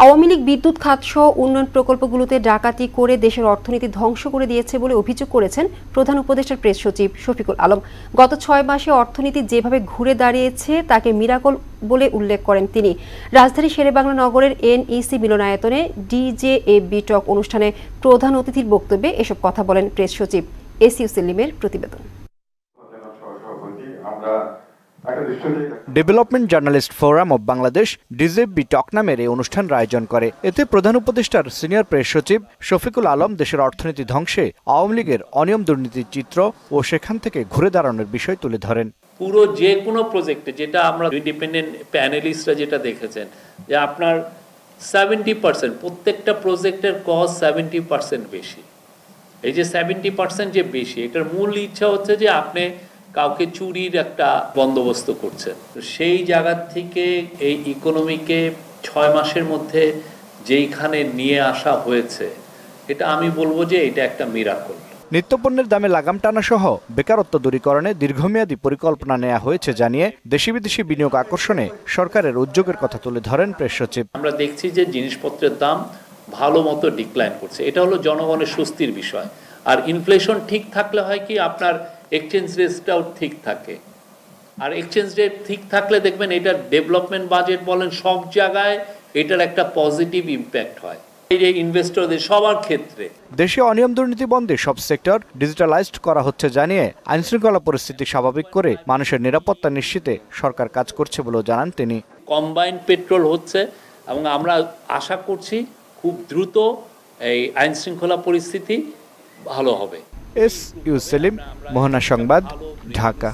আওয়ামী লীগ বিদ্যুৎ খাতসহ উন্নয়ন প্রকল্পগুলোতে ডাকাতি করে দেশের অর্থনীতি ধ্বংস করে দিয়েছে বলে অভিযোগ করেছেন প্রধান উপদেষ্টার প্রেস সচিব শফিকুল আলম। গত 6 মাসে অর্থনীতি যেভাবে ঘুরে দাঁড়িয়েছে তাকে মিরাকল বলে উল্লেখ করেন তিনি। রাজধানী শেরেবাংলা নগরের এনইসি মিলনায়তনে ডিজেএবি টক অনুষ্ঠানে প্রধান অতিথির বক্তব্যে এসব কথা বলেন প্রেস সচিব। এসইউ সেলিমের প্রতিবেদন। Development journalist forum of Bangladesh DJB talk নামের এই অনুষ্ঠানের আয়োজন করে। এতে প্রধান উপদেষ্টার সিনিয়র প্রেস সচিব শফিকুল আলম দেশের অর্থনীতি ধ্বংসে আওয়ামী লীগের অনিয়ম দুর্নীতির চিত্র ও সেখান থেকে ঘুরে দাঁড়ানোর বিষয় তুলে ধরেন। পুরো যে কোনো প্রজেক্টে, যেটা আমরা ইন্ডিপেন্ডেন্ট প্যানেলিস্টরা যেটা দেখেছেন, যে আপনার 70% প্রত্যেকটা প্রজেক্টের কস্ট 70% বেশি। এই যে 70% যে বেশি, এটার মূল ইচ্ছা হচ্ছে যে আপনি কাউকে চুরির একটা বন্দোবস্ত করছেন। সেই জায়গা থেকে এই ইকোনমিকে 6 মাসের মধ্যে যেইখানে নিয়ে আসা হয়েছে, এটা আমি বলবো যে এটা একটা মিরাকল। নিত্যপণ্যের দামে লাগাম টানা সহ বেকারত্ব দূরীকরণে দীর্ঘমেয়াদী পরিকল্পনা নেওয়া হয়েছে জানিয়ে দেশি বিদেশি বিনিয়োগ আকর্ষণে সরকারের উদ্যোগের কথা তুলে ধরেন প্রেস সচিব। আমরা দেখছি যে জিনিসপত্রের দাম ভালো মতো ডিক্লাইন করছে, এটা হলো জনগণের স্বস্তির বিষয়। আর ইনফ্লেশন ঠিক থাকলে হয় কি, আপনার এক্সচেঞ্জ রেটটাও ঠিক থাকে। আর এক্সচেঞ্জ রেট ঠিক থাকলে দেখবেন এটা ডেভেলপমেন্ট বাজেট বলেন সব জায়গায় এটার একটা পজিটিভ ইম্প্যাক্ট হয় এই যে ইনভেস্টরদের সবার ক্ষেত্রে। দেশে অনিয়ম দুর্নীতি বন্ধে সব সেক্টর ডিজিটালাইজড করা হচ্ছে জানিয়ে আইনশৃঙ্খলা পরিস্থিতি স্বাভাবিক করে মানুষের নিরাপত্তা নিশ্চিতে সরকার কাজ করছে বলেও জানান তিনি। কম্বাইন্ড পেট্রোল হচ্ছে এবং আমরা আশা করছি খুব দ্রুত এই আইনশৃঙ্খলা পরিস্থিতি ভালো হবে। এসইউ সেলিম, মোহনা সংবাদ, ঢাকা।